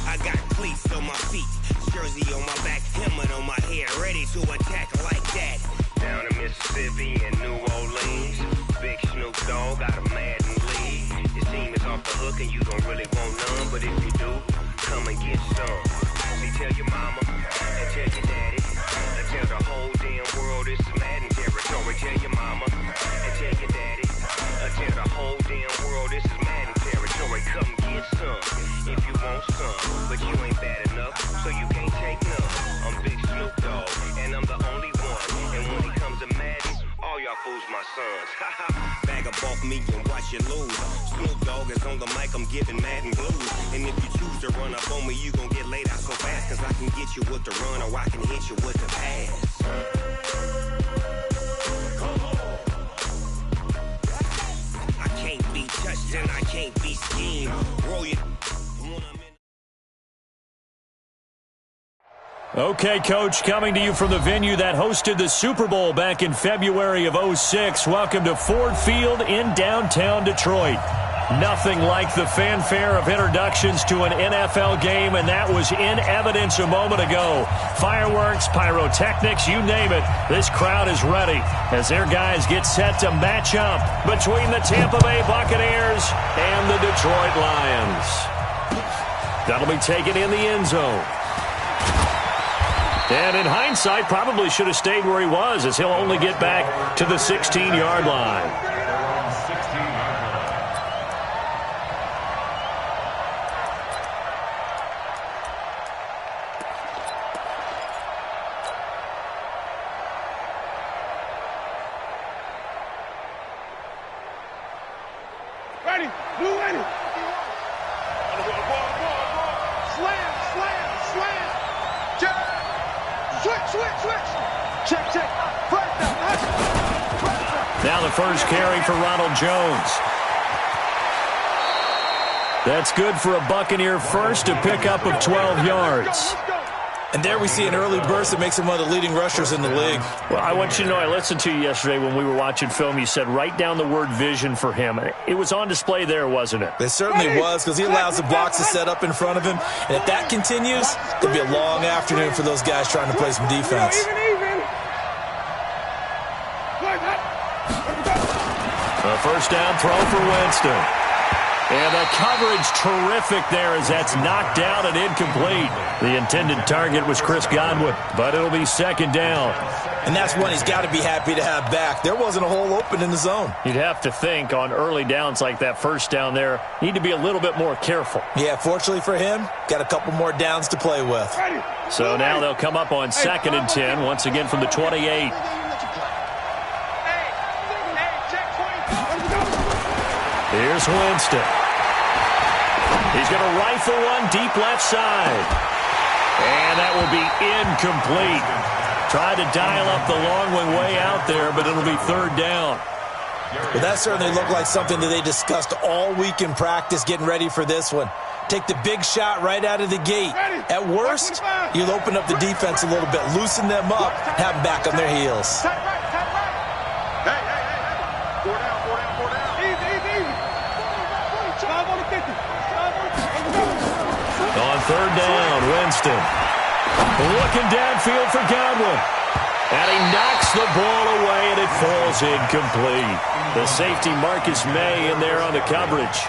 I got cleats on my feet, jersey on my back, helmet on my head, ready to attack like that. Down in Mississippi and New Orleans, Big Snoop Dogg got a Madden lead. Your team is off the hook and you don't really want none, but if you do, come and get some. See, tell your mama and tell your daddy, and tell the whole damn world it's Madden territory. Tell your mama and tell your daddy, and tell the whole damn world this is Madden territory. Come get some if you want some, but you ain't bad enough, so you can't take none. I'm Big Snoop Dogg, and I'm the only one. And when it comes to Madden, all y'all fools my sons. Bag up off me and watch you lose. Snoop Dogg is on the mic, I'm giving Madden blues. And if you choose to run up on me, you gon' get laid out so fast. Cause I can get you with the run or I can hit you with the pass. I can't be touched and I can't be schemed. Roll you. Okay, Coach, coming to you from the venue that hosted the Super Bowl back in February of '06. Welcome to Ford Field in downtown Detroit. Nothing like the fanfare of introductions to an NFL game, and that was in evidence a moment ago. Fireworks, pyrotechnics, you name it. This crowd is ready as their guys get set to match up between the Tampa Bay Buccaneers and the Detroit Lions. That'll be taken in the end zone. And in hindsight, probably should have stayed where he was, as he'll only get back to the 16-yard line. Ready, blue ready. Slam, slam, slam. Check. Switch. Check. Now the first carry for Ronald Jones. That's good for a Buccaneer first, a pickup of 12 yards. And there we see an early burst that makes him one of the leading rushers in the league. Well, I want you to know, I listened to you yesterday when we were watching film. You said write down the word vision for him. It was on display there, wasn't it? It certainly was, because he allows the blocks to set up in front of him. And if that continues, it'll be a long afternoon for those guys trying to play some defense. A first down throw for Winston. And the coverage terrific there as that's knocked down and incomplete. The intended target was Chris Godwin, but it'll be second down. And that's one he's got to be happy to have back. There wasn't a hole open in the zone. You'd have to think on early downs like that first down there, need to be a little bit more careful. Yeah, fortunately for him, got a couple more downs to play with. So now they'll come up on 2nd and 10, once again from the 28. Here's Winston. He's going to rifle one deep left side. And that will be incomplete. Tried to dial up the long one way out there, but it'll be third down. Well, that certainly looked like something that they discussed all week in practice getting ready for this one. Take the big shot right out of the gate. At worst, you'll open up the defense a little bit, loosen them up, have them back on their heels. On third down, Winston. Looking downfield for Godwin. And he knocks the ball away, and it falls incomplete. The safety, Marcus May, in there on the coverage.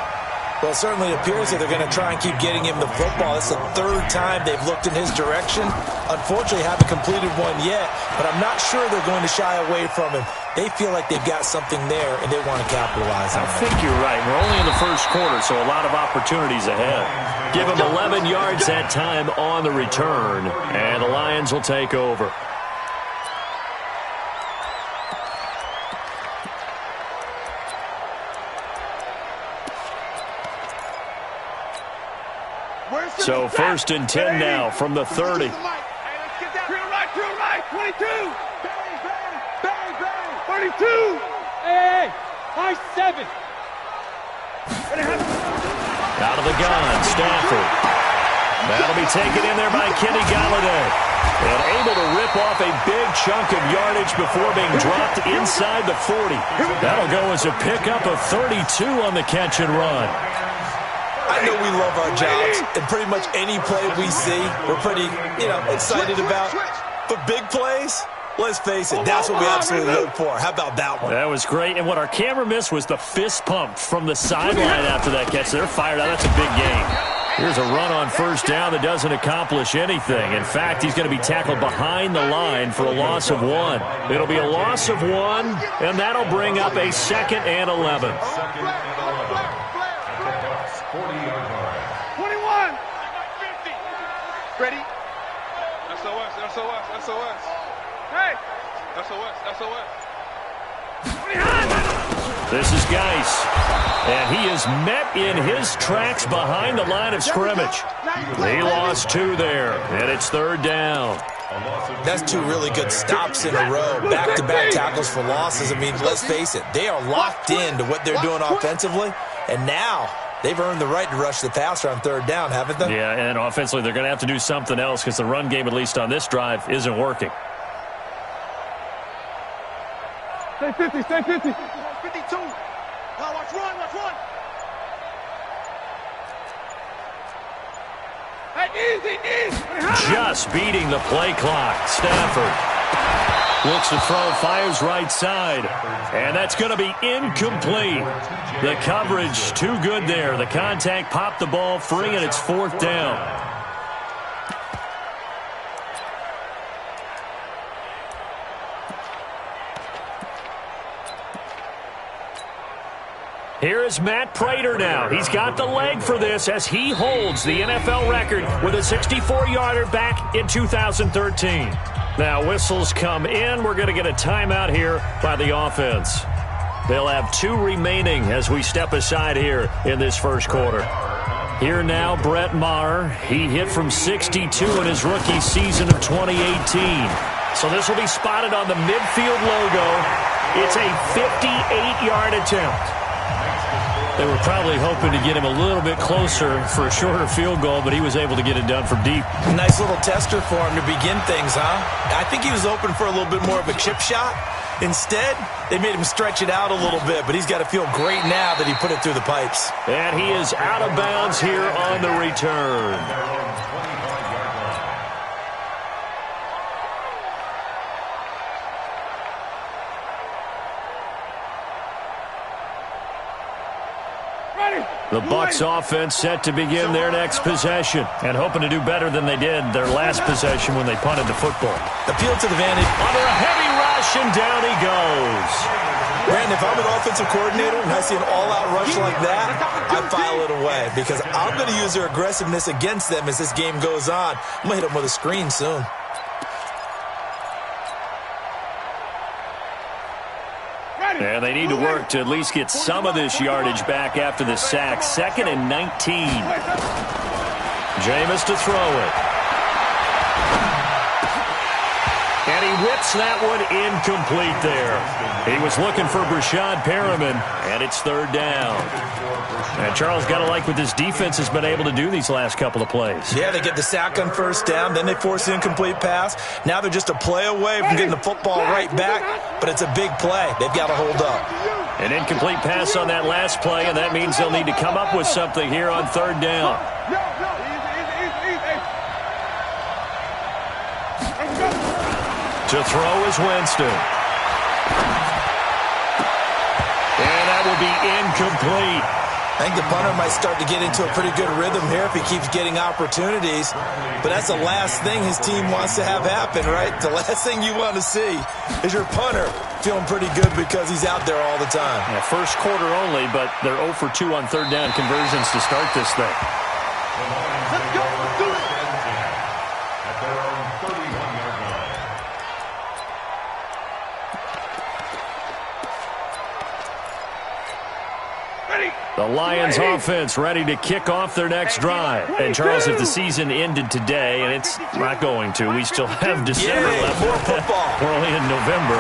Well, it certainly appears that they're going to try and keep getting him the football. It's the third time they've looked in his direction. Unfortunately, haven't completed one yet, but I'm not sure they're going to shy away from him. They feel like they've got something there, and they want to capitalize on it. I think you're right. We're only in the first quarter, so a lot of opportunities ahead. Give him 11 yards that time on the return, and the Lions will take over. So 1st and 10 now from the 30. Hey, let's get down. To the right. 22. Bang. 32. Hey. High 7. Out of the gun, Stafford. That'll be taken in there by Kenny Galladay. And able to rip off a big chunk of yardage before being dropped inside the 40. That'll go as a pickup of 32 on the catch and run. I know we love our jobs, and pretty much any play we see, we're pretty, excited about. But big plays, let's face it, that's what we absolutely look for. How about that one? That was great. And what our camera missed was the fist pump from the sideline after that catch. They're fired out. That's a big game. Here's a run on first down that doesn't accomplish anything. In fact, he's going to be tackled behind the line for a loss of 1. It'll be a loss of 1, and that'll bring up a 2nd and 11. 21. 50. Ready? SOS, SOS, SOS. Hey. SOS, SOS. This is Geis, and he is met in his tracks behind the line of scrimmage. He lost 2 there, and it's 3rd down. That's 2 really good stops in a row, back-to-back tackles for losses. I mean, let's face it, they are locked into what they're doing offensively, and now they've earned the right to rush the passer on 3rd down, haven't they? Yeah, and offensively, they're going to have to do something else because the run game, at least on this drive, isn't working. Stay 50, stay 50. 52. Now watch run, watch run. Hey, easy, easy. Just beating the play clock. Stafford looks to throw, fires right side. And that's going to be incomplete. The coverage too good there. The contact popped the ball free, and it's 4th down. Here is Matt Prater now. He's got the leg for this as he holds the NFL record with a 64-yarder back in 2013. Now whistles come in. We're going to get a timeout here by the offense. They'll have 2 remaining as we step aside here in this first quarter. Here now, Brett Maher. He hit from 62 in his rookie season of 2018. So this will be spotted on the midfield logo. It's a 58-yard attempt. They were probably hoping to get him a little bit closer for a shorter field goal, but he was able to get it done from deep. Nice little tester for him to begin things, huh? I think he was open for a little bit more of a chip shot. Instead, they made him stretch it out a little bit, but he's got to feel great now that he put it through the pipes. And he is out of bounds here on the return. The Bucs offense set to begin their next possession and hoping to do better than they did their last possession when they punted the football. Appeal to the vantage. Under a heavy rush, and down he goes. Brandon, if I'm an offensive coordinator and I see an all-out rush like that, I file it away because I'm going to use their aggressiveness against them as this game goes on. I'm going to hit them with a screen soon. And they need to work to at least get some of this yardage back after the sack. 2nd and 19. Jameis to throw it. And he whips that one incomplete there. He was looking for Brashad Perriman, and it's 3rd down. And Charles, got to like what this defense has been able to do these last couple of plays. Yeah, they get the sack on first down, then they force the incomplete pass. Now they're just a play away from getting the football right back, but it's a big play. They've got to hold up. An incomplete pass on that last play, and that means they'll need to come up with something here on 3rd down. To throw is Winston. And that will be incomplete. I think the punter might start to get into a pretty good rhythm here if he keeps getting opportunities. But that's the last thing his team wants to have happen, right? The last thing you want to see is your punter feeling pretty good because he's out there all the time. Yeah, first quarter only, but they're 0 for 2 on 3rd down conversions to start this thing. Let's go. Let's do it. The Lions offense ready to kick off their next drive. And Charles, if the season ended today, and it's not going to, we still have December left. More football. We're only in November.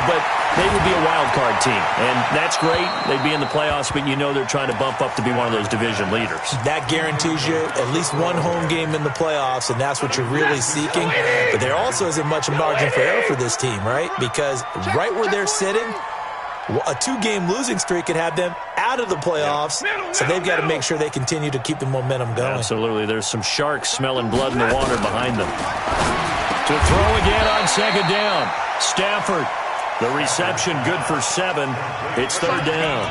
But they would be a wild card team. And that's great. They'd be in the playoffs, but you know they're trying to bump up to be one of those division leaders. That guarantees you at least one home game in the playoffs, and that's what you're really seeking. But there also isn't much margin for error for this team, right? Because right where they're sitting, a 2-game losing streak could have them out of the playoffs, so they've got to make sure they continue to keep the momentum going. Absolutely. There's some sharks smelling blood in the water behind them. To throw again on second down. Stafford, the reception good for 7. It's third down.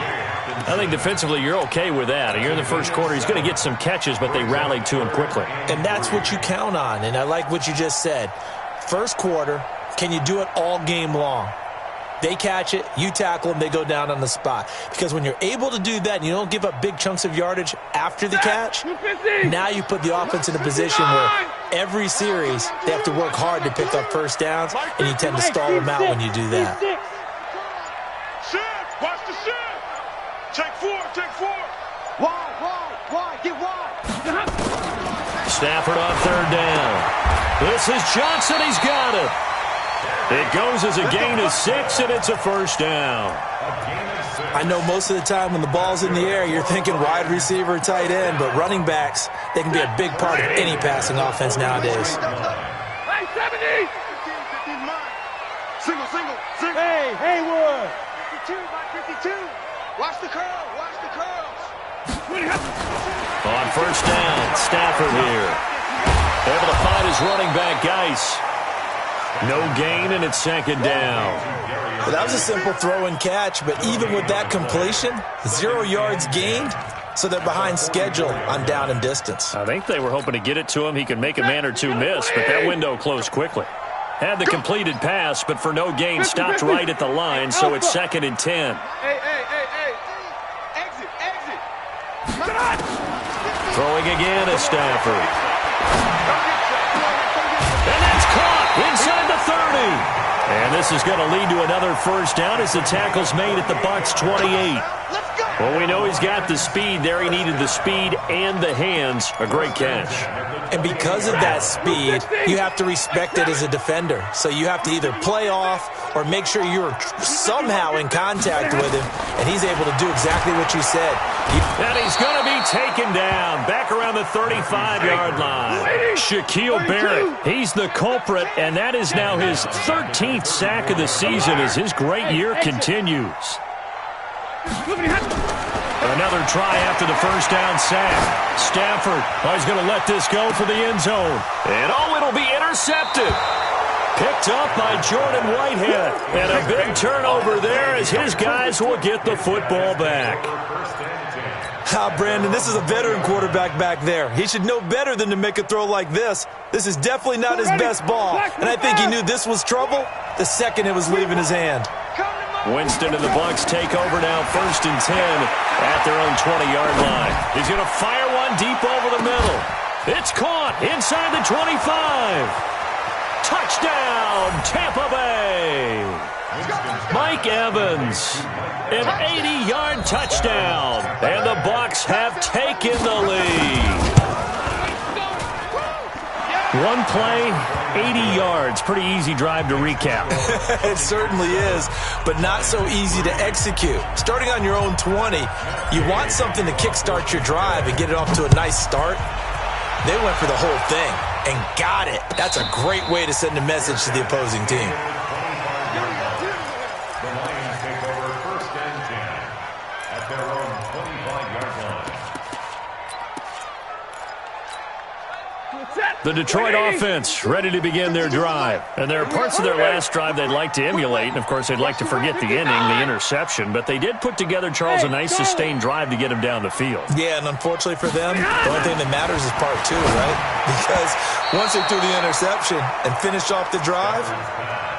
I think defensively you're okay with that. You're in the first quarter. He's going to get some catches, but they rallied to him quickly. And that's what you count on, and I like what you just said. First quarter, can you do it all game long? They catch it, you tackle them, they go down on the spot. Because when you're able to do that and you don't give up big chunks of yardage after the catch, now you put the offense in a position where every series they have to work hard to pick up first downs, and you tend to stall them out when you do that. Shift, watch the shift. Take 4, take 4. Wide, get wide. Stafford on third down. This is Johnson, he's got it. It goes as a gain of 6, and it's a first down. I know most of the time when the ball's in the air, you're thinking wide receiver, tight end, but running backs, they can be a big part of any passing offense nowadays. Hey, 70! Single. Hey, Haywood! 52 by 52. Watch the curls. On first down, Stafford here. Able to find his running back, Geis. No gain, and it's second down. Well, that was a simple throw and catch, but even with that completion, 0 yards gained, so they're behind schedule on down and distance. I think they were hoping to get it to him. He could make a man or two miss, but that window closed quickly. Had the completed pass, but for no gain, stopped right at the line, so it's second and 10. Hey. Exit. Throwing again is Stafford. And that's caught inside the 30. And this is going to lead to another first down as the tackle's made at the Bucs 28. Well, we know he's got the speed there. He needed the speed and the hands. A great catch. And because of that speed, you have to respect it as a defender. So you have to either play off or make sure you're somehow in contact with him, and he's able to do exactly what you said. And he's going to be taken down back around the 35-yard line. Shaquille Barrett, he's the culprit, and that is now his 13th sack of the season as his great year continues. Another try after the first down sack. Stafford, he's going to let this go for the end zone. And it'll be intercepted. Picked up by Jordan Whitehead. And a big turnover there as his guys will get the football back. Brandon, this is a veteran quarterback back there. He should know better than to make a throw like this. This is definitely not his best ball. And I think he knew this was trouble the second it was leaving his hand. Winston and the Bucs take over now, first and 10 at their own 20-yard line. He's going to fire one deep over the middle. It's caught inside the 25. Touchdown, Tampa Bay. Mike Evans, an 80-yard touchdown, and the Bucs have taken the lead. One play, 80 yards. Pretty easy drive to recap. It certainly is, but not so easy to execute. Starting on your own 20, you want something to kickstart your drive and get it off to a nice start. They went for the whole thing and got it. That's a great way to send a message to the opposing team. The Detroit offense ready to begin their drive. And there are parts of their last drive they'd like to emulate. And, of course, they'd like to forget the inning, the interception. But they did put together, Charles, a nice sustained drive to get him down the field. Yeah, and unfortunately for them, the only thing that matters is part 2, right? Because once they threw the interception and finished off the drive,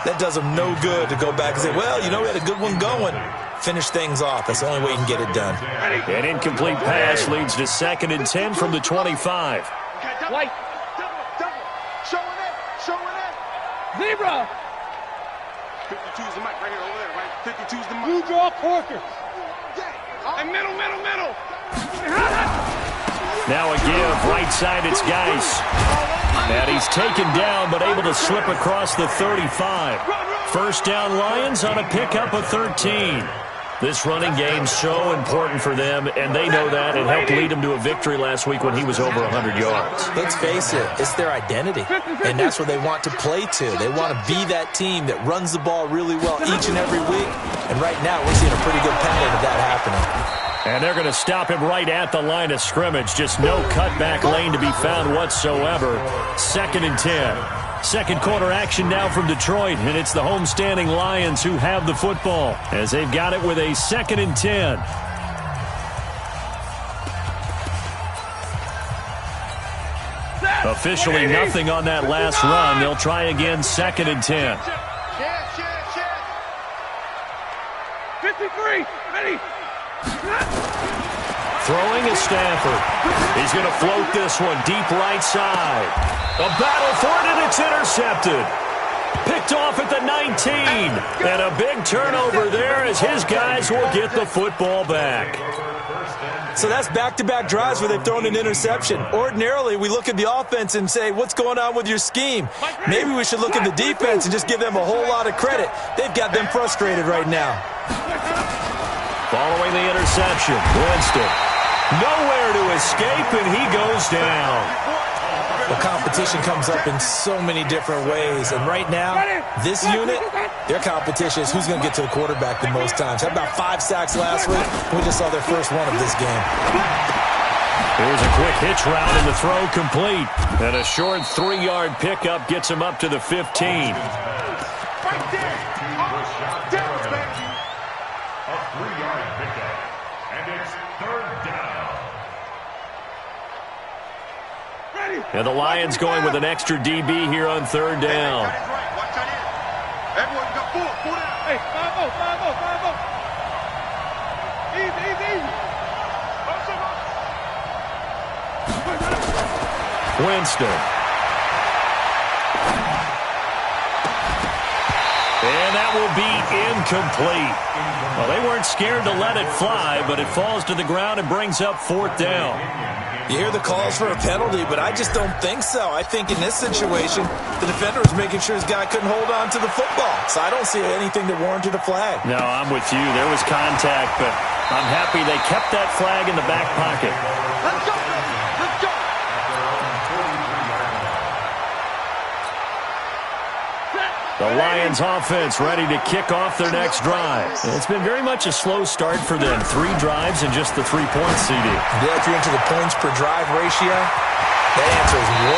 that does them no good to go back and say, well, you know, we had a good one going. Finish things off. That's the only way you can get it done. An incomplete pass leads to second and 10 from the 25. White. Zebra! 52's the mic right here, over there, right? 52's the mic. You draw Corker. And middle. Now a give, right side, it's Geis. And he's taken down, but able to slip across the 35. First down Lions on a pickup of 13. This running game's so important for them, and they know that. It helped lead them to a victory last week when he was over 100 yards. Let's face it, it's their identity, and that's what they want to play to. They want to be that team that runs the ball really well each and every week, and right now we're seeing a pretty good pattern of that happening. And they're going to stop him right at the line of scrimmage. Just no cutback lane to be found whatsoever. 2nd and 10. Second quarter action now from Detroit, and it's the homestanding Lions who have the football as they've got it with a 2nd and 10. Officially nothing on that last run. They'll try again, 2nd and 10. 53, ready. Throwing is Stafford. He's going to float this one deep right side. A battle for it, and it's intercepted. Picked off at the 19. And a big turnover there as his guys will get the football back. So that's back-to-back drives where they've thrown an interception. Ordinarily, we look at the offense and say, what's going on with your scheme? Maybe we should look at the defense and just give them a whole lot of credit. They've got them frustrated right now. Following the interception, Winston. Nowhere to escape, and he goes down. The competition comes up in so many different ways, and right now, this unit, their competition is who's going to get to the quarterback the most times. Had about 5 sacks last week. We just saw their first one of this game. Here's a quick hitch route, and the throw complete. And a short 3-yard pickup gets him up to the 15. Right there. A 3-yard pickup, and it's 3rd down. And the Lions going with an extra DB here on 3rd down. Watch out here. Everyone got pull down. Hey, 5-0, 5-0, 5-0. Easy, easy, easy. Winston. And that will be incomplete. Well, they weren't scared to let it fly, but it falls to the ground and brings up 4th down. You hear the calls for a penalty, but I just don't think so. I think in this situation, the defender was making sure his guy couldn't hold on to the football. So I don't see anything that warranted a flag. No, I'm with you. There was contact, but I'm happy they kept that flag in the back pocket. Let's go. Let's go. The Lions offense ready to kick off their next drive. It's been very much a slow start for them. 3 drives and just the 3-point CD. Yeah, if you're into the points per drive ratio, that answer is 1.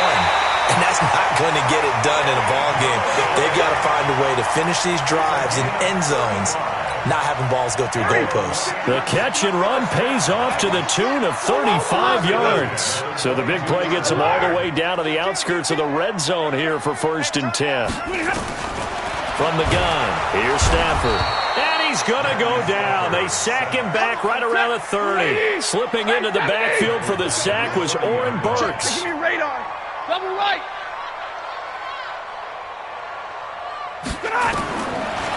And that's not going to get it done in a ball game. They've got to find a way to finish these drives in end zones, not having balls go through goalposts. The catch and run pays off to the tune of 35 yards. So the big play gets them all the way down to the outskirts of the red zone here for 1st and 10. From the gun, here's Stafford. And he's going to go down. They sack him back right around the 30. Slipping into the backfield for the sack was Oren Burks. Give me radar. Double right.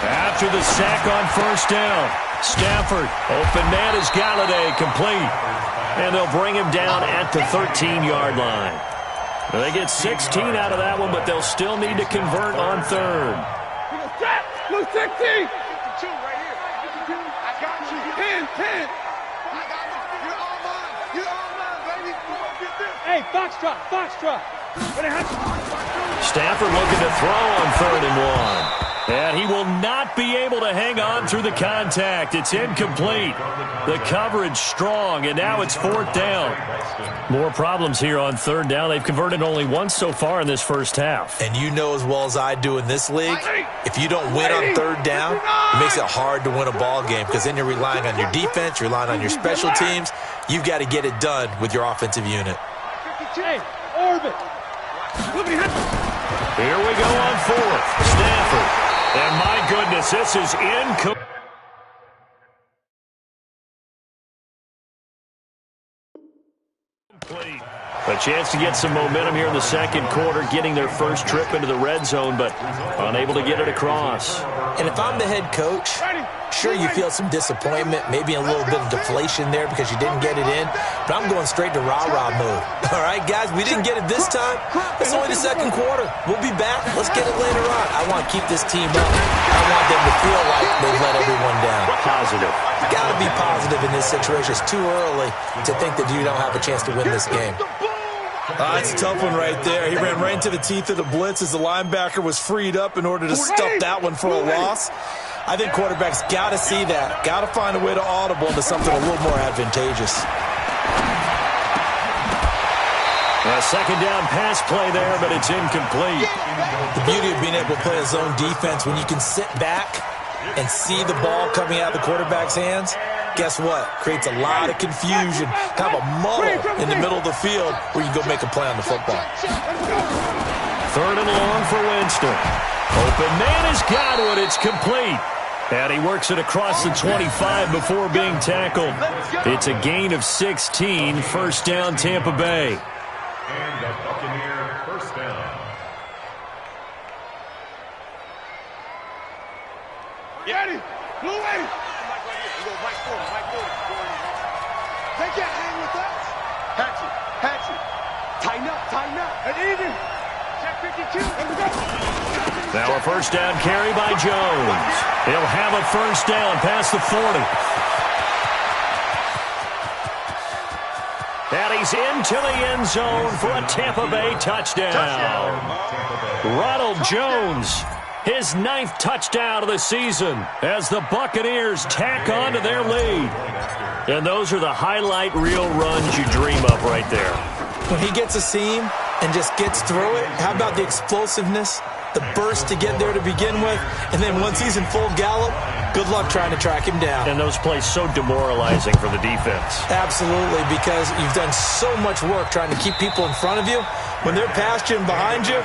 After the sack on 1st down, Stafford, open man is Galladay, complete. And they'll bring him down at the 13-yard line. They get 16 out of that one, but they'll still need to convert on 3rd. Blue 16. 52 right here. 52. I got you. 10, 10. I got you. You're all mine. You're all mine, baby. Come on, get this. Hey, foxtrot, foxtrot. Stafford looking to throw on 3rd and 1. And he will not be able to hang on through the contact. It's incomplete. The coverage strong, and now it's 4th down. More problems here on 3rd down. They've converted only once so far in this first half. And you know as well as I do in this league, if you don't win on 3rd down, it makes it hard to win a ball game because then you're relying on your defense, you're relying on your special teams. You've got to get it done with your offensive unit. Hey, orbit. Here we go on 4th. Stafford. And my goodness, this is incomplete. A chance to get some momentum here in the second quarter, getting their first trip into the red zone, but unable to get it across. And if I'm the head coach, sure, you feel some disappointment, maybe a little bit of deflation there because you didn't get it in, but I'm going straight to rah-rah mode. All right, guys, we didn't get it this time. It's only the second quarter. We'll be back. Let's get it later on. I want to keep this team up. I want them to feel like they've let everyone down. Positive. Got to be positive in this situation. It's too early to think that you don't have a chance to win this game. That's a tough one right there. He ran right into the teeth of the blitz as the linebacker was freed up in order to stuff that one for a loss. I think quarterbacks got to see that. Got to find a way to audible into something a little more advantageous. A second down pass play there, but it's incomplete. The beauty of being able to play a zone defense, when you can sit back and see the ball coming out of the quarterback's hands, guess what? Creates a lot of confusion, kind of a muddle in the middle of the field where you can go make a play on the football. Third and long for Winston. Open man has got it. It's complete. And he works it across the 25 before being tackled. It's a gain of 16. First down, Tampa Bay. And the Buccaneer first down. Ready? Blue way. They can't hang with us. Hatch it. Tighten up. And even. Check 52. Here we go. Now a first down carry by Jones. He'll have a first down past the 40. And he's into the end zone for a Tampa Bay touchdown. Ronald Jones, his 9th touchdown of the season as the Buccaneers tack on to their lead. And those are the highlight reel runs you dream of right there. When he gets a seam and just gets through it, how about the explosiveness, the burst to get there to begin with, and then once he's in full gallop, good luck trying to track him down. And those plays so demoralizing for the defense. Absolutely, because you've done so much work trying to keep people in front of you. When they're past you and behind you,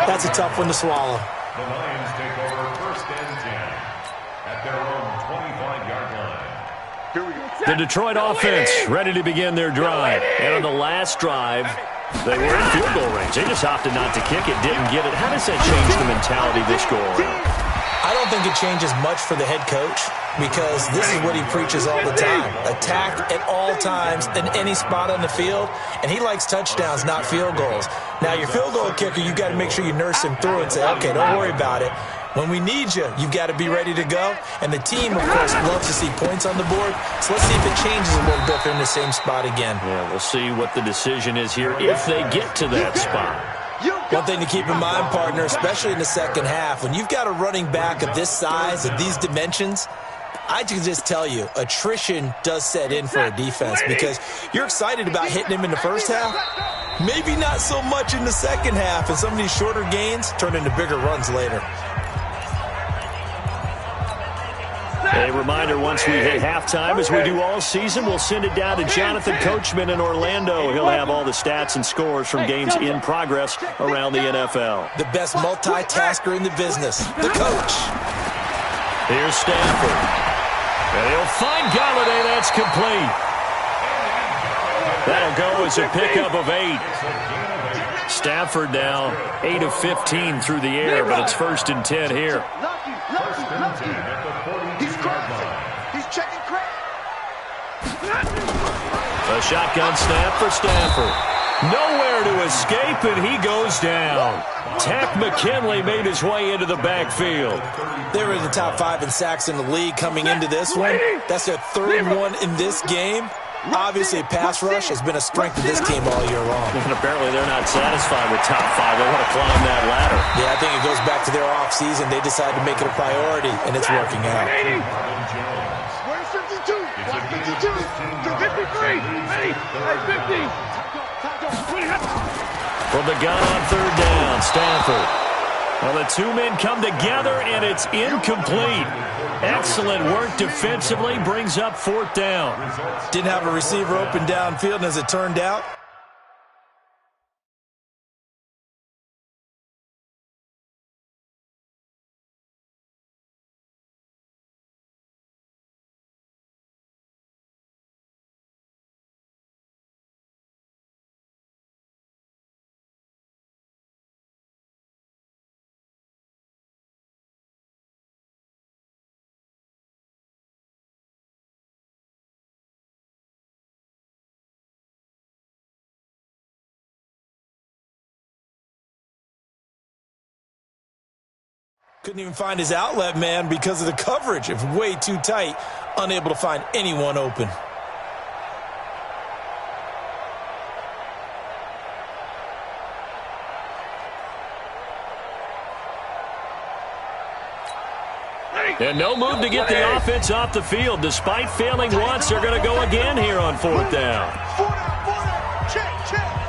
that's a tough one to swallow. The Lions take over first and 10 at their own 25-yard line. Here we go. The Detroit offense ready to begin their drive. And on the last drive, they were in field goal range. They just opted not to kick it, didn't get it. How does that change the mentality this go around? I don't think it changes much for the head coach because this is what he preaches all the time. Attack at all times in any spot on the field, and he likes touchdowns, not field goals. Now, your field goal kicker, you've got to make sure you nurse him through and say, okay, don't worry about it. When we need you, you've got to be ready to go. And the team, of course, loves to see points on the board. So let's see if it changes a little bit if they're in the same spot again. Yeah, we'll see what the decision is here if they get to that spot. One thing to keep in mind, partner, especially in the second half, when you've got a running back of this size, of these dimensions, I can just tell you, attrition does set in for a defense because you're excited about hitting him in the first half, maybe not so much in the second half, and some of these shorter gains turn into bigger runs later. A reminder, once we hit halftime, as we do all season, we'll send it down to Jonathan Coachman in Orlando. He'll have all the stats and scores from games in progress around the NFL. The best multitasker in the business, the coach. Here's Stafford. And he'll find Galladay. That's complete. That'll go as a pickup of 8. Stafford now 8 of 15 through the air, but it's first and 10 here. First and 10 at the 40-yard line. He's checking crap. A shotgun snap for Stafford. Nowhere to escape, and he goes down. Tack McKinley made his way into the backfield. They were in the top 5 in sacks in the league coming into this one. That's their third one in this game. Obviously, pass rush has been a strength of this team all year long. And apparently they're not satisfied with top 5. They want to climb that ladder. Yeah, I think it goes back to their offseason. They decided to make it a priority, and it's working out. Where's 52? 52. 53. 50. From the gun on third down, Stafford. Well, the two men come together, and it's incomplete. Excellent work defensively, brings up fourth down. Didn't have a receiver open downfield, and as it turned out, Couldn't even find his outlet man because of the coverage. It's way too tight, unable to find anyone open. And no move to get the offense off the field. Despite failing once, they're going to go again here on 4th down. Check, check.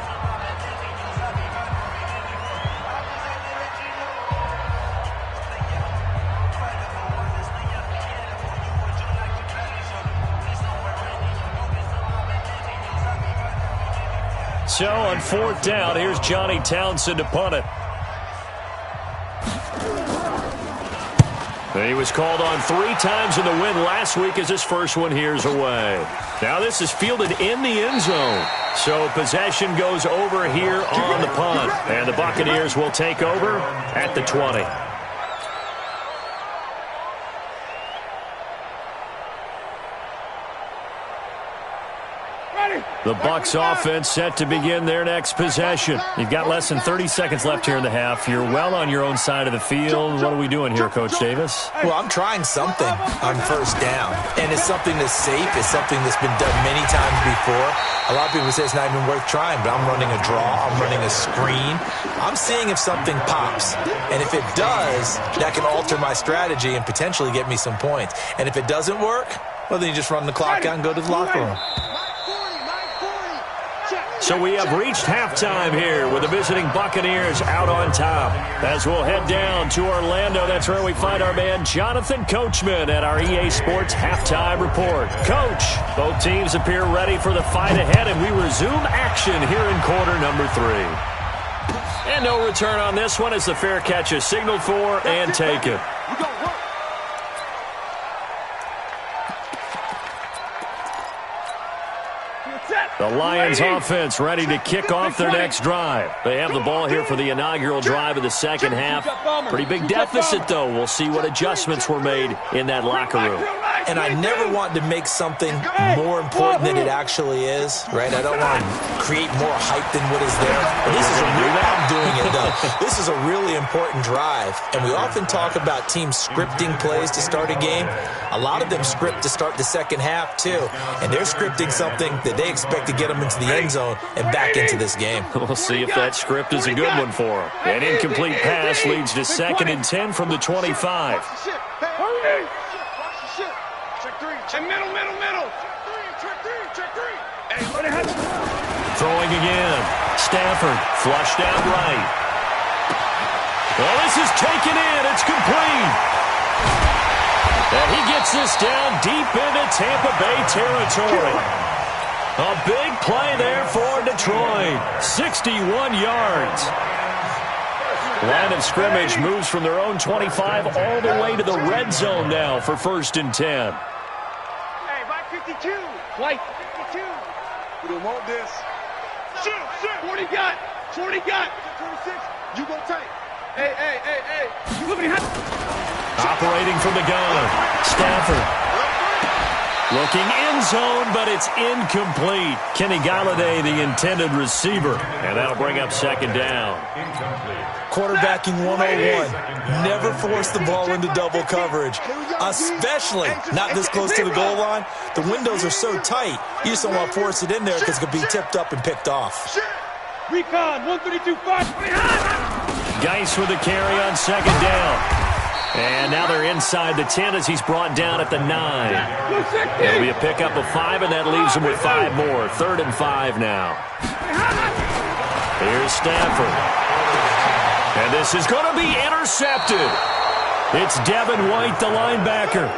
So on 4th down, here's Johnny Townsend to punt it. He was called on 3 times in the win last week as his first one here's away. Now this is fielded in the end zone. So possession goes over here on the punt. And the Buccaneers will take over at the 20. The Bucs offense set to begin their next possession. You've got less than 30 seconds left here in the half. You're well on your own side of the field. What are we doing here, Coach Davis? Well, I'm trying something on 1st down. And it's something that's safe. It's something that's been done many times before. A lot of people say it's not even worth trying, but I'm running a draw. I'm running a screen. I'm seeing if something pops. And if it does, that can alter my strategy and potentially get me some points. And if it doesn't work, well, then you just run the clock out and go to the locker room. So we have reached halftime here with the visiting Buccaneers out on top. As we'll head down to Orlando, that's where we find our man Jonathan Coachman at our EA Sports Halftime Report. Coach, both teams appear ready for the fight ahead, and we resume action here in quarter number 3. And no return on this one as the fair catch is signaled for and taken. The Lions offense ready to kick off their next drive. They have the ball here for the inaugural drive of the second half. Pretty big deficit, though. We'll see what adjustments were made in that locker room. And I never want to make something more important than it actually is, right? I don't want to create more hype than what is there. But this is I'm doing it, though. This is a really important drive. And we often talk about teams scripting plays to start a game. A lot of them script to start the second half, too. And they're scripting something that they expect to get them into the end zone and back into this game. We'll see if that script is a good one for them. An incomplete pass leads to 2nd and 10 from the 25. Hurry! Check 3. Check middle. Check 3. Hey, let it happen. Throwing again. Stafford flushed out right. Well, this is taken in. It's complete. And he gets this down deep into Tampa Bay territory. A big play there for Detroit. 61 yards. Line of scrimmage moves from their own 25 all the way to the red zone now for 1st and 10. Hey, right 52. White 52. We don't want this. Shoot. 40 got. 26. You go tight. Hey. You look behind. Operating from the gun. Stafford. Looking end zone, but it's incomplete. Kenny Galladay, the intended receiver. And that'll bring up 2nd down. Quarterbacking 101. Never force the ball into double coverage, especially not this close to the goal line. The windows are so tight, you just don't want to force it in there because it could be tipped up and picked off. Recon, 132-5. Geis with the carry on 2nd down. And now they're inside the 10 as he's brought down at the 9. It'll be a pickup of 5, and that leaves him with 5 more. 3rd and 5 now. Here's Stafford. And this is going to be intercepted. It's Devin White, the linebacker.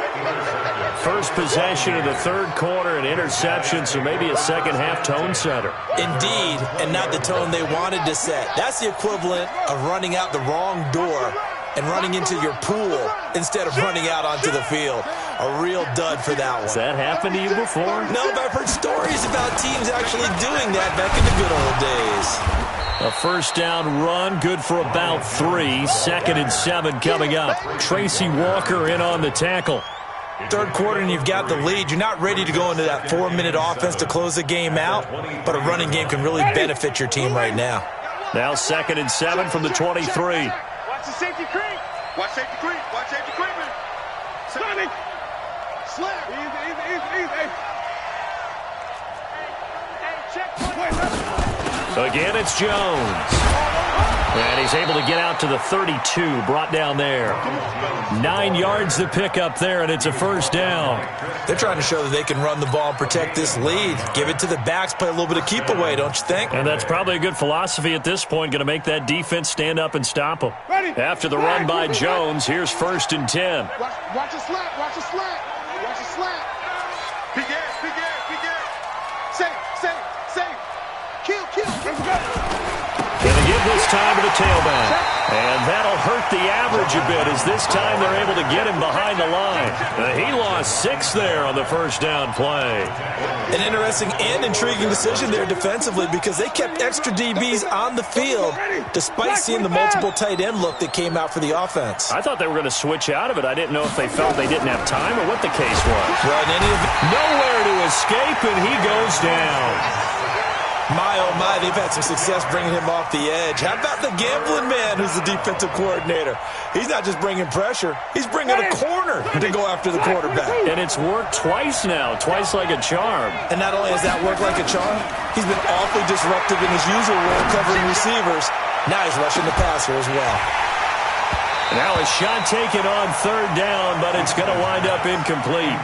First possession of the 3rd quarter, an interception, so maybe a second-half tone setter. Indeed, and not the tone they wanted to set. That's the equivalent of running out the wrong door and running into your pool instead of running out onto the field. A real dud for that one. Has that happened to you before? No, but I've heard stories about teams actually doing that back in the good old days. A 1st down run, good for about 3. 2nd and 7 coming up. Tracy Walker in on the tackle. 3rd quarter and you've got the lead. You're not ready to go into that 4-minute offense to close the game out, but a running game can really benefit your team right now. Now 2nd and 7 from the 23. Watch the safety creep. Watch safety creep. Watch safety creeping. Sonic. Slap. Easy. Hey, check. Again, it's Jones. And he's able to get out to the 32, brought down there. 9 yards to pick up there, and it's a first down. They're trying to show that they can run the ball and protect this lead. Give it to the backs, play a little bit of keep away, don't you think? And that's probably a good philosophy at this point, going to make that defense stand up and stop them. After the run by Jones, here's 1st and 10. Watch a slap. Watch a slap. Watch a slap. Big ass. Safe. Kill. Gonna give this time to the tailback. And that'll hurt the average a bit as this time they're able to get him behind the line. He lost 6 there on the first down play. An interesting and intriguing decision there defensively because they kept extra DBs on the field despite seeing the multiple tight end look that came out for the offense. I thought they were going to switch out of it. I didn't know if they felt they didn't have time or what the case was. Well, in any event, nowhere to escape, and he goes down. My, oh my, they've had some success bringing him off the edge. How about the gambling man who's the defensive coordinator? He's not just bringing pressure. He's bringing a corner to go after the quarterback. And it's worked twice now, twice like a charm. And not only has that worked like a charm, he's been awfully disruptive in his usual role covering receivers. Now he's rushing the passer as well. Now a shot taken on 3rd down, but it's going to wind up incomplete.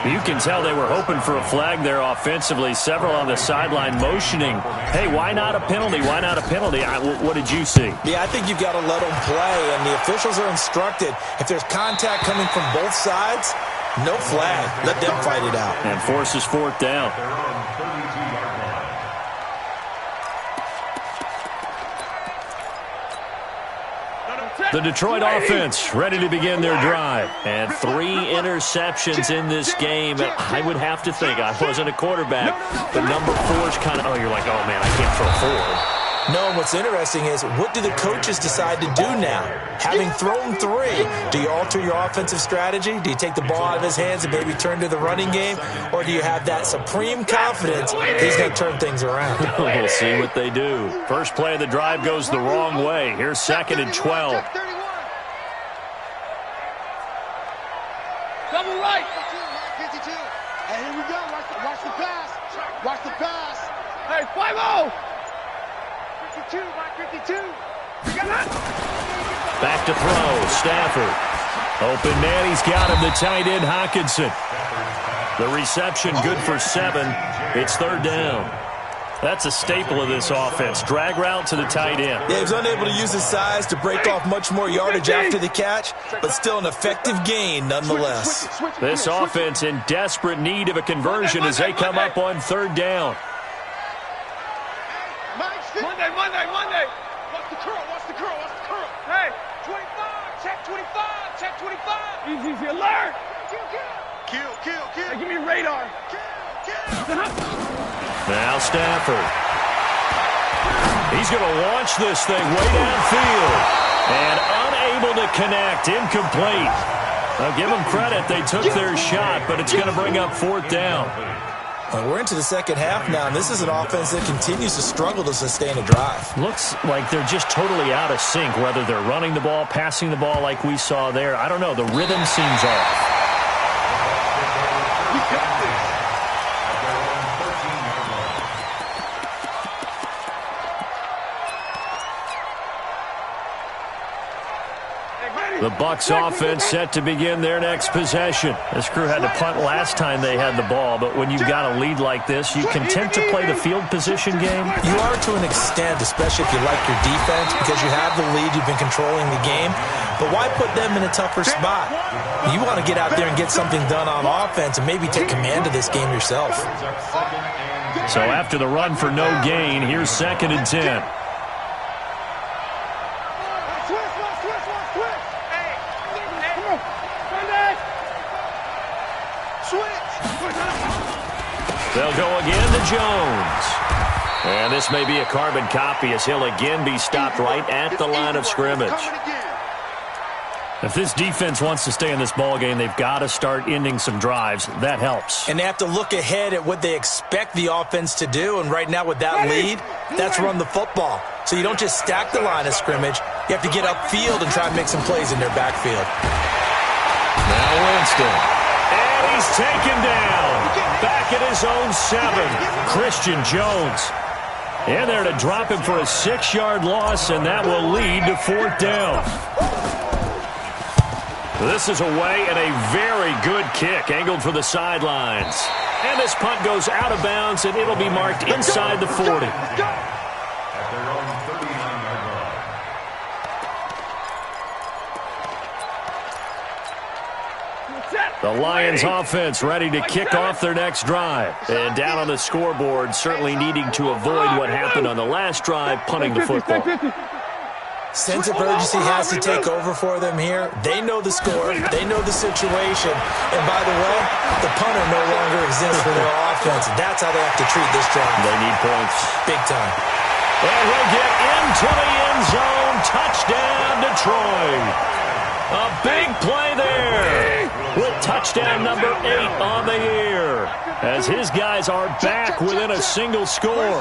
You can tell they were hoping for a flag there offensively. Several on the sideline motioning, hey, why not a penalty? Why not a penalty? What did you see? Yeah, I think you've got to let them play, and the officials are instructed. If there's contact coming from both sides, no flag. Let them fight it out. And forces 4th down. The Detroit offense ready to begin their drive. And 3 interceptions in this game. I would have to think, I wasn't a quarterback, but number 4's kind of, you're like, oh, man, I can't throw 4. No, and what's interesting is, what do the coaches decide to do now? Having thrown 3, do you alter your offensive strategy? Do you take the ball out of his hands and maybe turn to the running game? Or do you have that supreme confidence that he's going to turn things around? We'll see what they do. First play of the drive goes the wrong way. Here's 2nd and 12. Double right. 52. And here we go. Watch the pass. Watch the pass. Hey, 5-0. 52, 52. Back to throw. Stafford. Open man. He's got him. The tight end, Hockenson. The reception good for 7. It's 3rd down. That's a staple of this offense. Drag route to the tight end. Yeah, he was unable to use his size to break off much more yardage after the catch, but still an effective gain nonetheless. This offense in desperate need of a conversion as they come up on 3rd down. Monday. Watch the curl. Hey, 25. Check 25. Easy, alert. Kill. Hey, give me radar. Kill. Now Stafford. He's going to launch this thing way downfield. And unable to connect. Incomplete. Now give them credit. They took their shot, but it's going to bring up 4th down. We're into the second half now, and this is an offense that continues to struggle to sustain a drive. Looks like they're just totally out of sync, whether they're running the ball, passing the ball like we saw there. I don't know. The rhythm seems off. The Bucs offense set to begin their next possession. This crew had to punt last time they had the ball, but when you've got a lead like this, you content to play the field position game? You are to an extent, especially if you like your defense, because you have the lead, you've been controlling the game. But why put them in a tougher spot? You want to get out there and get something done on offense and maybe take command of this game yourself. So after the run for no gain, here's 2nd and 10. They'll go again to Jones. And this may be a carbon copy as he'll again be stopped right at the line of scrimmage. If this defense wants to stay in this ball game, they've got to start ending some drives. That helps. And they have to look ahead at what they expect the offense to do. And right now with that lead, that's run the football. So you don't just stack the line of scrimmage. You have to get upfield and try and make some plays in their backfield. Now Winston. And he's taken down. Back at his own 7. Christian Jones. In there to drop him for a 6-yard loss, and that will lead to 4th down. This is away and a very good kick, angled for the sidelines. And this punt goes out of bounds, and it'll be marked inside the 40. At their own 39-yard line. The Lions offense ready to kick off their next drive. And down on the scoreboard, certainly needing to avoid what happened on the last drive, punting the football. Sense of urgency has to take over for them here. They know the score. They know the situation. And by the way, the punter no longer exists for their offense. That's how they have to treat this drive. They need points. Big time. And he'll get into the end zone. Touchdown, Detroit. A big play there with touchdown number 8 on the year as his guys are back within a single score.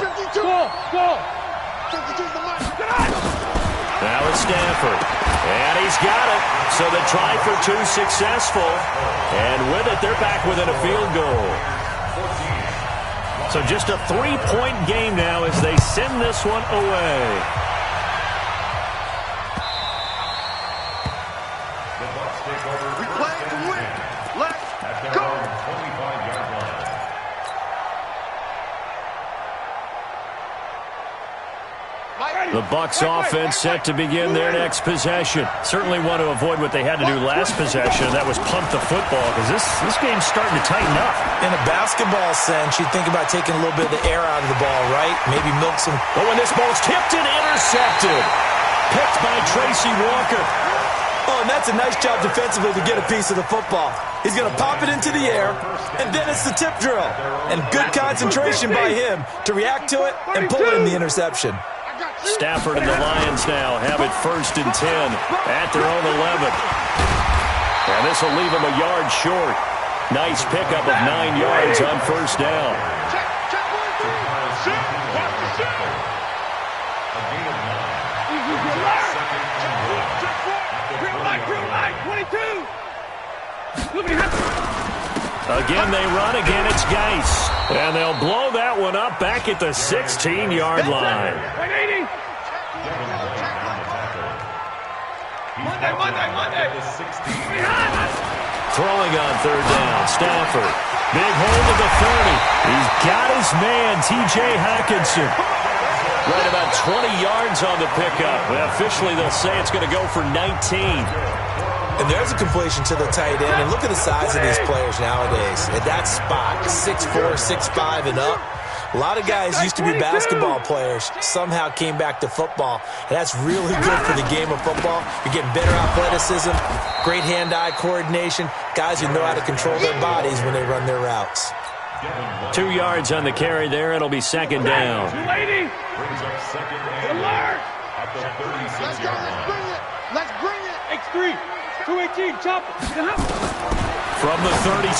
Now it's Stafford. And he's got it. So the try for 2 successful. And with it, they're back within a field goal. So just a 3-point game now as they send this one away. We play to win. Let's go. 25-yard line. The Bucs offense set to begin their next possession. Certainly want to avoid what they had to do last possession, and that was punt the football, because this game's starting to tighten up. In a basketball sense, you'd think about taking a little bit of the air out of the ball, right? Maybe milk some. But when this ball's tipped and intercepted, picked by Tracy Walker. Oh, and that's a nice job defensively to get a piece of the football. He's going to pop it into the air, and then it's the tip drill. And good concentration by him to react to it and pull in the interception. Stafford and the Lions now have it 1st and 10 at their own 11. And this will leave them a yard short. Nice pickup of 9 yards on 1st down. Again, they run. Again, it's Geis. And they'll blow that one up back at the 16-yard line. Monday. Throwing on 3rd down, Stafford. Big hold of the 30. He's got his man, T.J. Hockenson. Right about 20 yards on the pickup. Officially, they'll say it's going to go for 19. And there's a completion to the tight end. And look at the size of these players nowadays. At that spot, 6'4", 6'5", and up. A lot of guys used to be basketball players, somehow came back to football. And that's really good for the game of football. You're getting better athleticism, great hand-eye coordination, guys who know how to control their bodies when they run their routes. 2 yards on the carry there. It'll be 2nd down. Brings up 2nd and at the 36-yard line. Let's bring it. X3. 218. Chop. From the 36,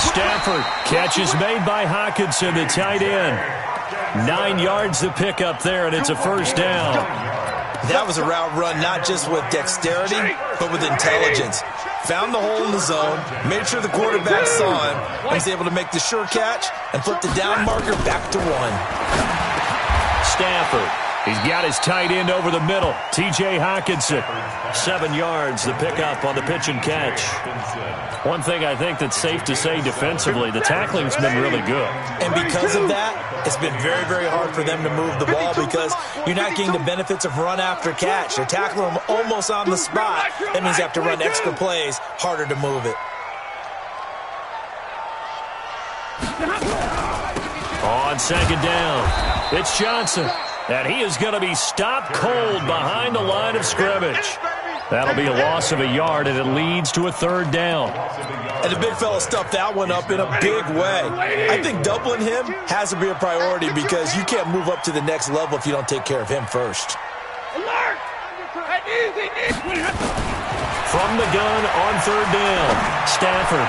Stafford. Catch is made by Hockenson, the tight end. 9 yards the pickup there, and it's a 1st down. That was a route run not just with dexterity, but with intelligence. Found the hole in the zone, made sure the quarterback saw him, and was able to make the sure catch and flip the down marker back to 1. Stafford. He's got his tight end over the middle. T.J. Hockenson. 7 yards, the pickup on the pitch and catch. One thing I think that's safe to say defensively, the tackling's been really good. And because of that, it's been very, very hard for them to move the ball because you're not getting the benefits of run after catch. They're tackling them almost on the spot. That means you have to run extra plays, harder to move it. On 2nd down, it's Johnson. And he is going to be stopped cold behind the line of scrimmage. That'll be a loss of a yard, and it leads to a 3rd down. And the big fella stuffed that one up in a big way. I think doubling him has to be a priority because you can't move up to the next level if you don't take care of him first. From the gun on 3rd down, Stafford.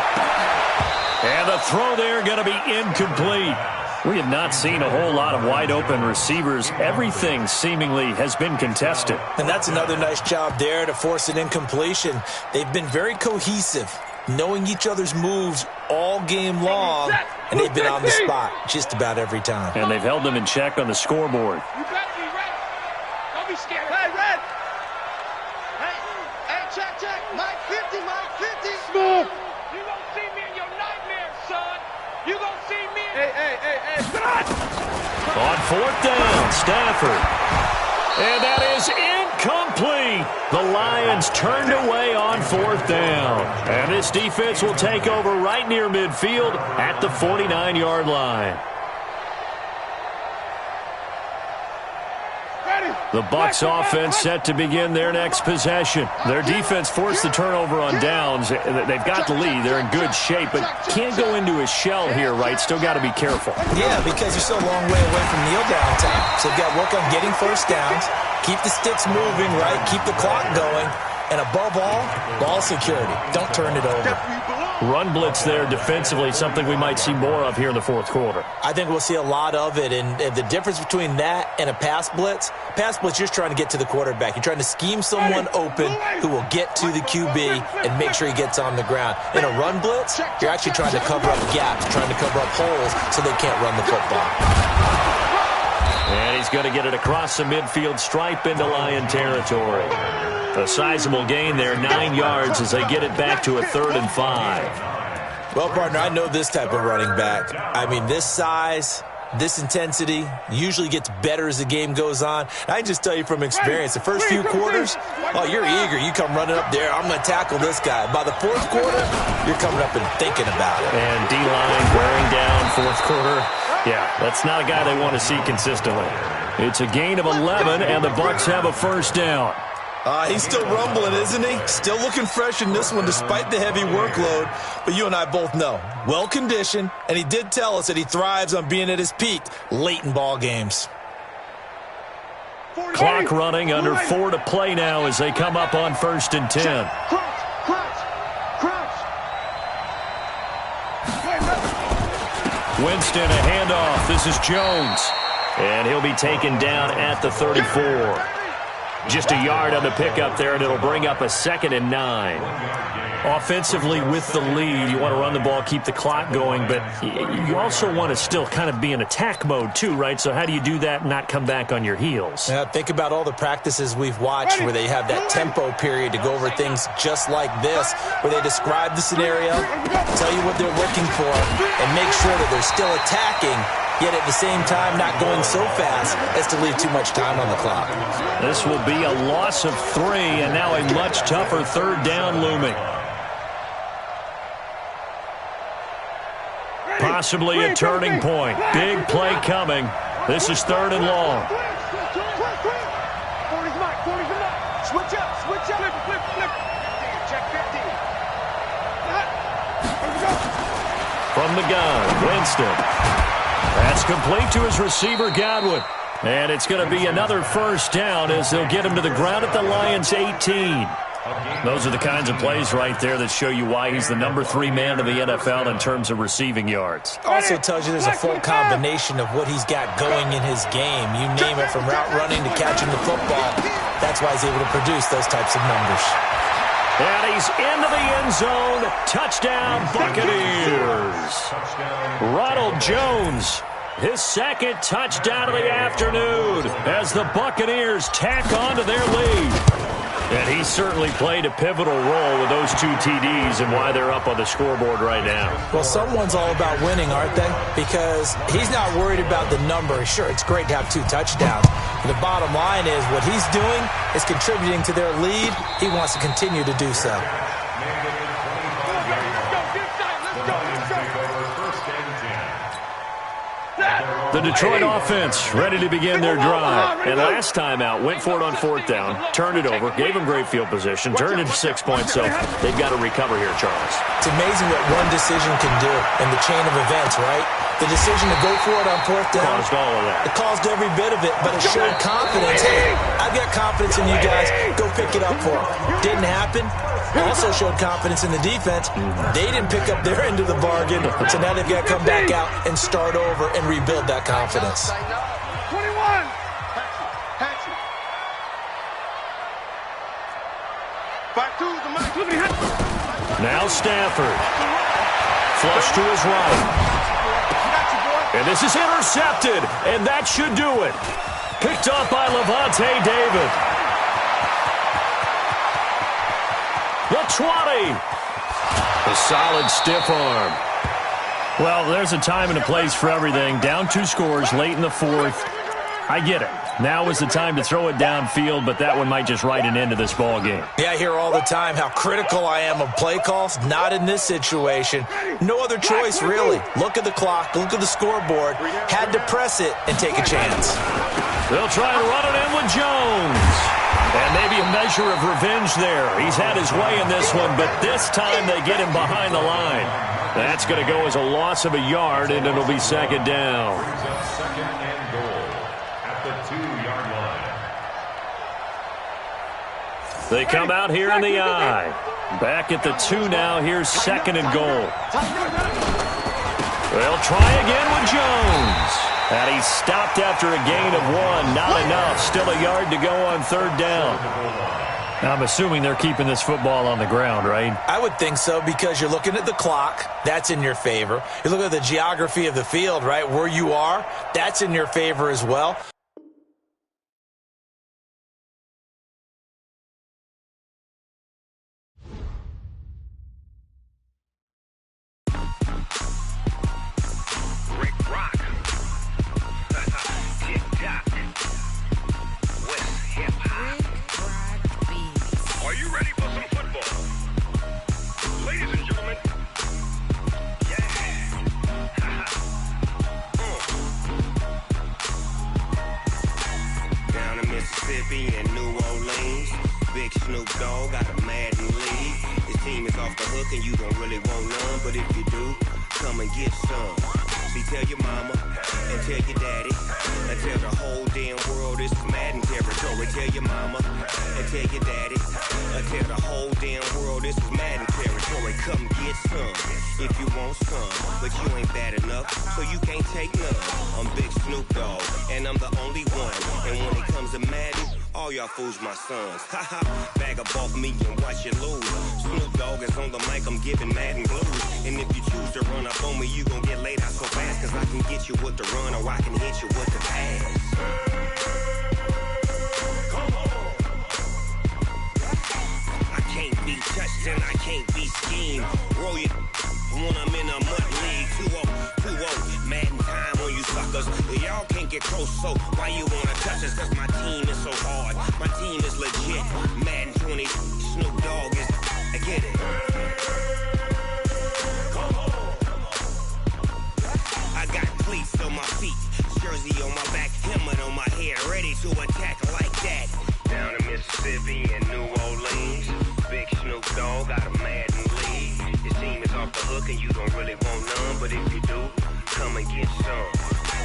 And the throw there going to be incomplete. We have not seen a whole lot of wide-open receivers. Everything seemingly has been contested. And that's another nice job there to force an incompletion. They've been very cohesive, knowing each other's moves all game long, and they've been on the spot just about every time. And they've held them in check on the scoreboard. You better be ready. Don't be scared. Hey, Red. Hey, check. Mike 50. Smooth. You gonna see me in your nightmares, son. You gonna see me in... Hey. On fourth down, Stafford. And that is incomplete. The Lions turned away on fourth down. And this defense will take over right near midfield at the 49-yard line. The Bucs offense set to begin their next possession. Their defense forced the turnover on downs. They've got the lead. They're in good shape, but can't go into a shell here, right? Still got to be careful. Yeah, because you're still a long way away from kneel down time. So you've got to work on getting first downs, keep the sticks moving, right? Keep the clock going. And above all, ball security. Don't turn it over. Run blitz there defensively, something we might see more of here in the fourth quarter. I think we'll see a lot of it, and the difference between that and a pass blitz, you're just trying to get to the quarterback. You're trying to scheme someone open who will get to the QB and make sure he gets on the ground. In a run blitz, you're actually trying to cover up gaps, trying to cover up holes so they can't run the football. And he's going to get it across the midfield stripe into Lion territory. A sizable gain there, 9 yards as they get it back to a 3rd and 5. Well, partner, I know this type of running back. I mean, this size, this intensity usually gets better as the game goes on. I can just tell you from experience, the first few quarters, oh, you're eager. You come running up there, I'm going to tackle this guy. By the fourth quarter, you're coming up and thinking about it. And D-line wearing down fourth quarter. Yeah, that's not a guy they want to see consistently. It's a gain of 11, and the Bucs have a first down. He's still rumbling, isn't he? Still looking fresh in this one despite the heavy workload. But you and I both know, well-conditioned, and he did tell us that he thrives on being at his peak late in ball games. Clock running, under 4 to play now as they come up on 1st and 10. Winston, a handoff. This is Jones. And he'll be taken down at the 34. Just a yard on the pickup there, and it'll bring up a 2nd and 9. Offensively with the lead, you want to run the ball, keep the clock going, but you also want to still kind of be in attack mode too, right? So how do you do that and not come back on your heels? Yeah, think about all the practices we've watched where they have that tempo period to go over things just like this, where they describe the scenario, tell you what they're looking for, and make sure that they're still attacking, yet at the same time not going so fast as to leave too much time on the clock. This will be a loss of 3, and now a much tougher 3rd down looming. Possibly a turning point. Big play coming. This is 3rd and long. 40's Mike. Switch up. Flip. Check 50. From the gun, Winston. That's complete to his receiver, Godwin. And it's going to be another first down as they'll get him to the ground at the Lions' 18. Those are the kinds of plays right there that show you why he's the number 3 man in the NFL in terms of receiving yards. Also tells you there's a full combination of what he's got going in his game. You name it, from route running to catching the football. That's why he's able to produce those types of numbers. And he's into the end zone. Touchdown, Buccaneers. Ronald Jones, his 2nd touchdown of the afternoon as the Buccaneers tack on to their lead. And he certainly played a pivotal role with those 2 TDs and why they're up on the scoreboard right now. Well, someone's all about winning, aren't they? Because he's not worried about the number. Sure, it's great to have 2 touchdowns. But the bottom line is what he's doing is contributing to their lead. He wants to continue to do so. The Detroit offense ready to begin their drive. And last time out, went for it on 4th down, turned it over, gave them great field position, turned it to 6 points, so they've got to recover here, Charles. It's amazing what one decision can do in the chain of events, right? The decision to go for it on 4th down. Caused all of that. It caused every bit of it, but it showed confidence. Hey, I've got confidence in you guys. Go pick it up for them. Didn't happen. also showed confidence in the defense. They didn't pick up their end of the bargain, so now they've got to come back out and start over and rebuild that confidence. 21. Now Stafford. Flush to his right. And this is intercepted, and that should do it. Picked up by Levante David. The 20. A solid stiff arm. Well, there's a time and a place for everything. Down 2 scores late in the 4th. I get it. Now is the time to throw it downfield, but that one might just write an end to this ball game. Yeah, I hear all the time how critical I am of play calls. Not in this situation. No other choice, really. Look at the clock. Look at the scoreboard. Had to press it and take a chance. They'll try and run it in with Jones. And maybe a measure of revenge there. He's had his way in this one, but this time they get him behind the line. That's going to go as a loss of a yard, and it'll be second down. Second and goal at the 2-yard line. They come out here in the I. Back at the 2 now. Here's second and goal. They'll try again with Jones. And he's stopped after a gain of 1. Not enough. Still a yard to go on third down. I'm assuming they're keeping this football on the ground, right? I would think so, because you're looking at the clock. That's in your favor. You look at the geography of the field, right? Where you are, that's in your favor as well. In New Orleans, Big Snoop Dogg got a Madden league. His team is off the hook and you don't really want none, but if you do, come and get some. See, tell your mama and tell your daddy and tell the whole damn world this is Madden territory. Tell your mama and tell your daddy and tell the whole damn world this is Madden territory. Come get some if you want some, but you ain't bad enough, so you can't take none. I'm Big Snoop Dogg and I'm the only one, and when it comes to Madden, all y'all fools my sons. Haha, bag up off me and watch you lose. Snoop Dogg is on the mic, I'm giving Madden blues. And if you choose to run up on me, you gon' get laid out so fast, cause I can get you with the run or I can hit you with the pass. Come on. I can't be touched and I can't be schemed. Roll you when I'm in a mud league. 2-0, Madden time on you suckers. Y'all can't get close, so why you wanna touch us? Cause my team is so hard, my team is legit. Madden 20, Snoop Dogg is, I get it. Come on. I got cleats on my feet, jersey on my back, helmet on my head, ready to attack like that. Down in Mississippi and New Orleans, Big Snoop Dogg got a Madden league. His team is off the hook and you don't really want none, but if you do, come and get some.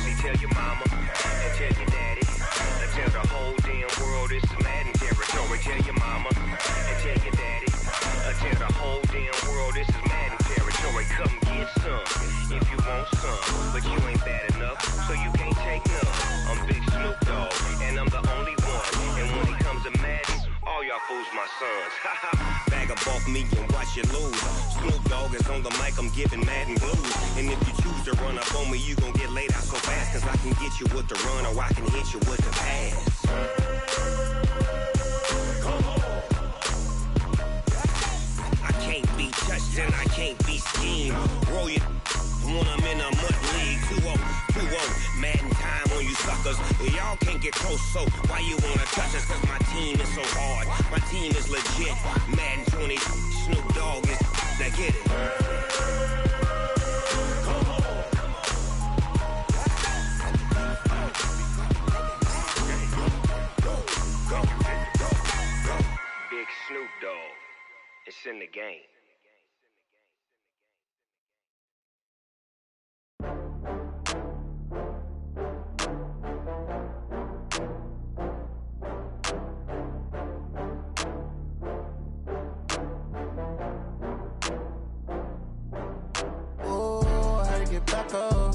See, tell your mama and tell your daddy and tell the whole damn world this is Madden territory. Tell your mama and tell your daddy and tell the whole damn world this is Madden territory. Come get some if you want some, but you ain't bad enough, so you can't take none. I'm Big Snoop Dogg and I'm the only one, and when it comes to Madden, all y'all fools my sons. Bag up off me and watch you lose. Snoop Dogg is on the mic, I'm giving Madden blues. And if you choose to run up on me, you gon' get laid out so fast, cause I can get you with the run or I can hit you with the pass. Come on. I can't be touched and I can't be schemed. Roll you when I'm in a mud league. 2-0, Madden time on you suckers. Y'all can't get close, so why you wanna touch us? Cause my team is so hard, my team is legit. Madden 20, Snoop Dogg is, now get it. Come on. Big Snoop Dogg, it's in the game. back up.